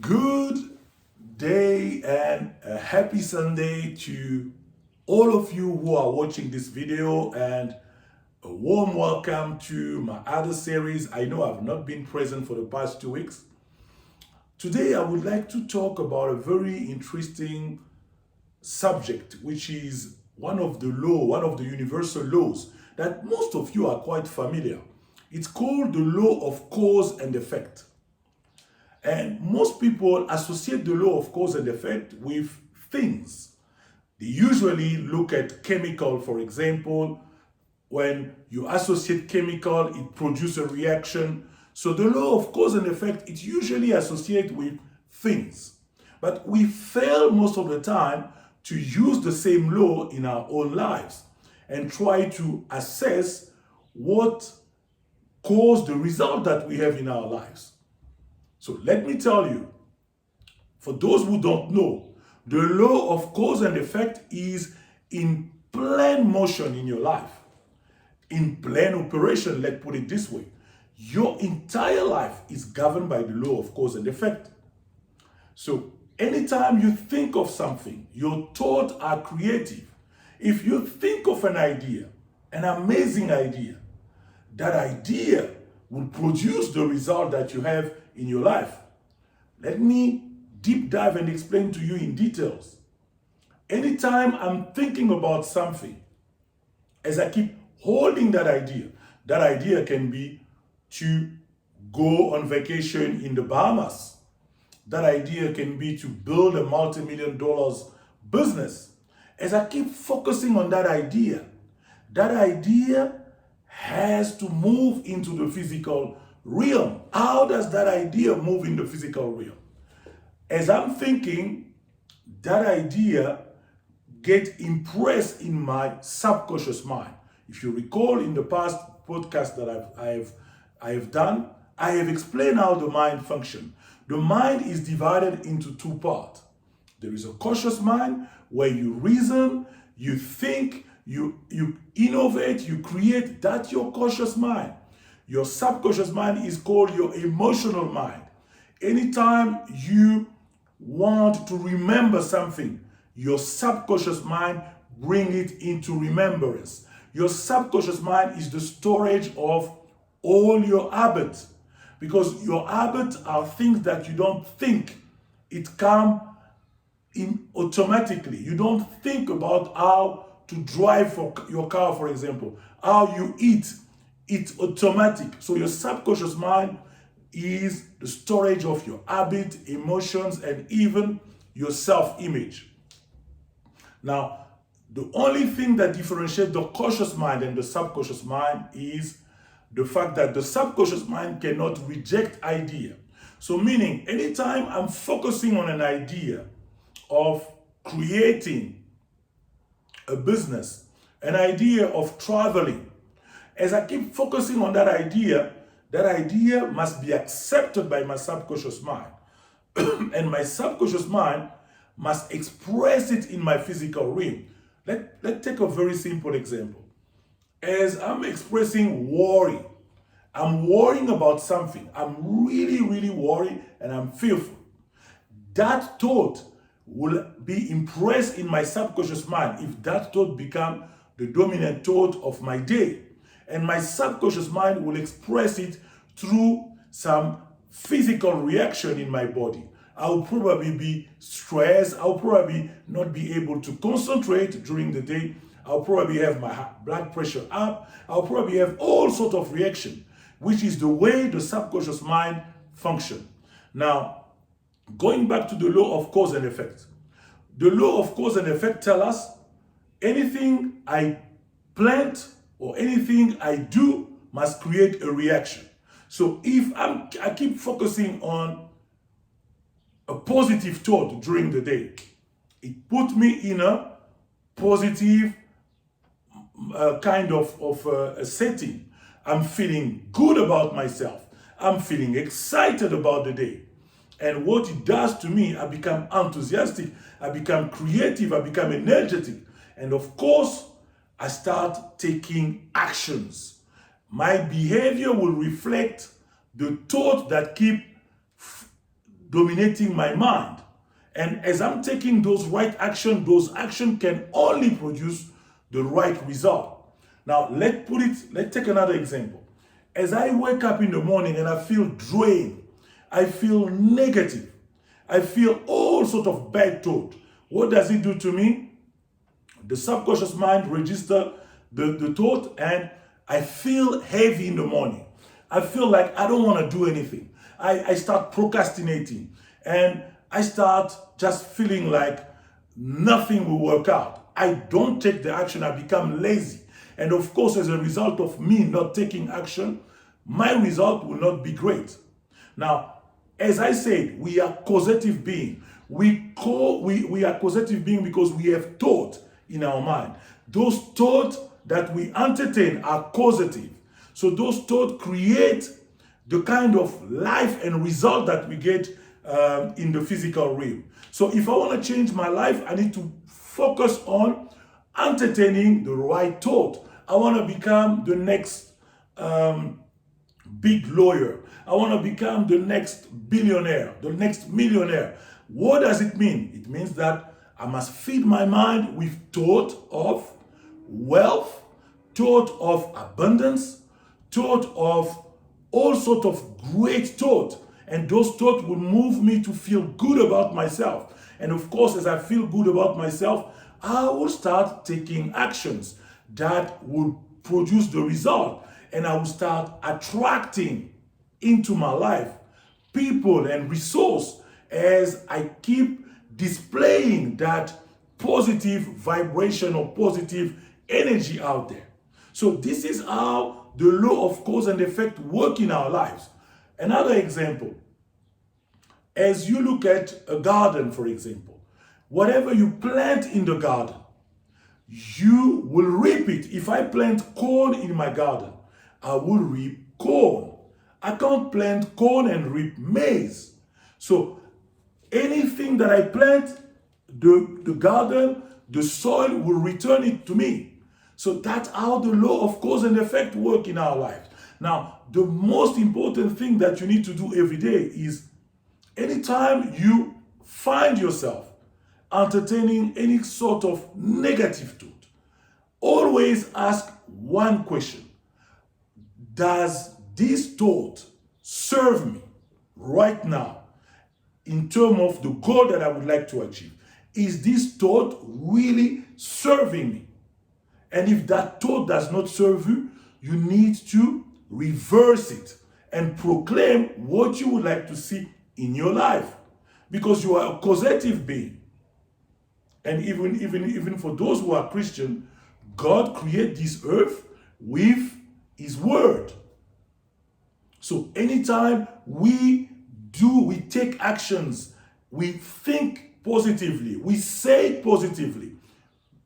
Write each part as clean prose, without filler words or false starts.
Good day and a happy Sunday to all of you who are watching this video, and a warm welcome to my other series. I know I've not been present for the past 2 weeks. Today I would like to talk about a very interesting subject, which is one of the universal laws that most of you are quite familiar. It's called the law of cause and effect. And most people associate the law of cause and effect with things. They usually look at chemical, for example. When you associate chemical, it produces a reaction. So the law of cause and effect, it's usually associated with things. But we fail most of the time to use the same law in our own lives and try to assess what caused the result that we have in our lives. So let me tell you, for those who don't know, the law of cause and effect is in plain motion in your life, in plain operation, let's put it this way. Your entire life is governed by the law of cause and effect. So anytime you think of something, your thoughts are creative. If you think of an idea, an amazing idea, that idea will produce the result that you have in your life. Let me deep dive and explain to you in details. Anytime I'm thinking about something, as I keep holding that idea can be to go on vacation in the Bahamas. That idea can be to build a multi-million-dollar business. As I keep focusing on that idea has to move into the physical realm. How does that idea move in the physical realm? As I'm thinking, that idea gets impressed in my subconscious mind. If you recall in the past podcast that I have done, I have explained how the mind functions. The mind is divided into two parts. There is a conscious mind where you reason, you think, you innovate, you create. That's your conscious mind. Your subconscious mind is called your emotional mind. Anytime you want to remember something, your subconscious mind bring it into remembrance. Your subconscious mind is the storage of all your habits, because your habits are things that you don't think. It comes in automatically. You don't think about how to drive for your car, for example, how you eat. It's automatic. So your subconscious mind is the storage of your habit, emotions, and even your self-image. Now, the only thing that differentiates the conscious mind and the subconscious mind is the fact that the subconscious mind cannot reject idea. So meaning, anytime I'm focusing on an idea of creating a business, an idea of traveling, as I keep focusing on that idea must be accepted by my subconscious mind. And my subconscious mind must express it in my physical realm. Let's take a very simple example. As I'm expressing worry, I'm worrying about something. I'm really, really worried and I'm fearful. That thought will be impressed in my subconscious mind if that thought becomes the dominant thought of my day. And my subconscious mind will express it through some physical reaction in my body. I'll probably be stressed. I'll probably not be able to concentrate during the day. I'll probably have my blood pressure up. I'll probably have all sorts of reaction, which is the way the subconscious mind functions. Now, going back to the law of cause and effect. The law of cause and effect tells us anything I plant or anything I do must create a reaction. So if I keep focusing on a positive thought during the day, it puts me in a positive kind of a setting. I'm feeling good about myself. I'm feeling excited about the day. And what it does to me, I become enthusiastic, I become creative, I become energetic. And of course, I start taking actions. My behavior will reflect the thought that keep dominating my mind. And as I'm taking those those actions can only produce the right result. Now, let's take another example. As I wake up in the morning and I feel drained, I feel negative, I feel all sort of bad thought. What does it do to me? The subconscious mind registers the thought, and I feel heavy in the morning. I feel like I don't want to do anything. I start procrastinating, and I start just feeling like nothing will work out. I don't take the action, I become lazy. And of course, as a result of me not taking action, my result will not be great. Now, as I said, we are causative beings. We are causative beings because we have thought in our mind. Those thoughts that we entertain are causative. So those thoughts create the kind of life and result that we get in the physical realm. So if I want to change my life, I need to focus on entertaining the right thought. I want to become the next big lawyer. I want to become the next billionaire, the next millionaire. What does it mean? It means that I must feed my mind with thought of wealth, thought of abundance, thought of all sorts of great thought. And those thoughts will move me to feel good about myself. And of course, as I feel good about myself, I will start taking actions that will produce the result. And I will start attracting into my life people and resource as I keep displaying that positive vibration or positive energy out there. So this is how the law of cause and effect work in our lives. Another example, as you look at a garden, for example, whatever you plant in the garden, you will reap it. If I plant corn in my garden, I will reap corn. I can't plant corn and reap maize. So anything that I plant, the garden, the soil will return it to me. So that's how the law of cause and effect work in our lives. Now, the most important thing that you need to do every day is anytime you find yourself entertaining any sort of negative thought, always ask one question. Does this thought serve me right now in terms of the goal that I would like to achieve? Is this thought really serving me? And if that thought does not serve you, you need to reverse it and proclaim what you would like to see in your life. Because you are a causative being. And even for those who are Christian, God created this earth with His word. So anytime we take actions, we think positively, we say positively,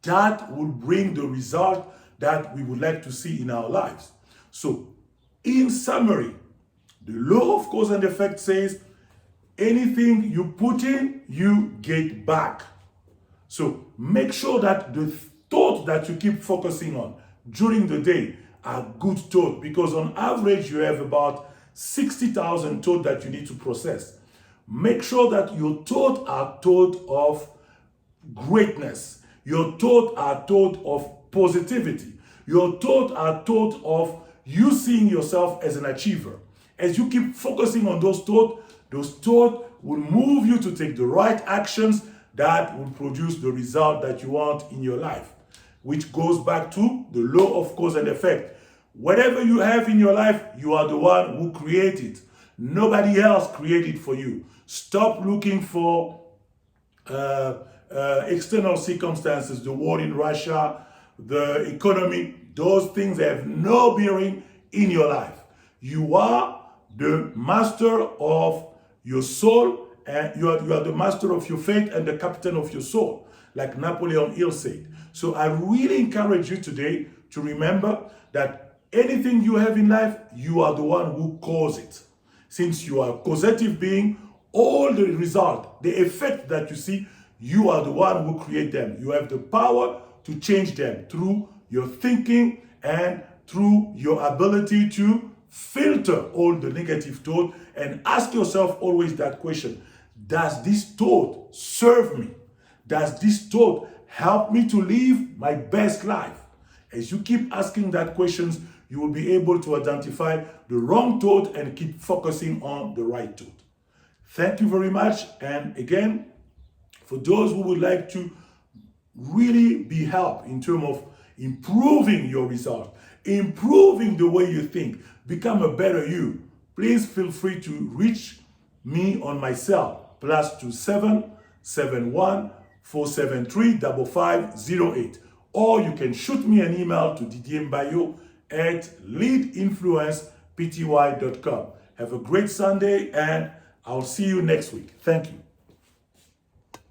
that will bring the result that we would like to see in our lives. So, in summary, the law of cause and effect says anything you put in, you get back. So, make sure that the thought that you keep focusing on during the day are good thoughts, because on average you have about 60,000 thoughts that you need to process. Make sure that your thoughts are thoughts of greatness. Your thoughts are thoughts of positivity. Your thoughts are thoughts of you seeing yourself as an achiever. As you keep focusing on those thoughts will move you to take the right actions that will produce the result that you want in your life, which goes back to the law of cause and effect. Whatever you have in your life, you are the one who created it. Nobody else created for you. Stop looking for external circumstances, the war in Russia, the economy. Those things have no bearing in your life. You are the master of your soul, and you are the master of your fate and the captain of your soul, like Napoleon Hill said. So I really encourage you today to remember that anything you have in life, you are the one who caused it. Since you are a causative being, all the result, the effect that you see, you are the one who create them. You have the power to change them through your thinking and through your ability to filter all the negative thought and ask yourself always that question. Does this thought serve me? Does this thought help me to live my best life? As you keep asking that questions, you will be able to identify the wrong thought and keep focusing on the right thought. Thank you very much. And again, for those who would like to really be helped in terms of improving your results, improving the way you think, become a better you, please feel free to reach me on my cell, +27 71 473 5508. Or you can shoot me an email to Didier Mbayo at leadinfluencepty.com. Have a great Sunday, and I'll see you next week. Thank you.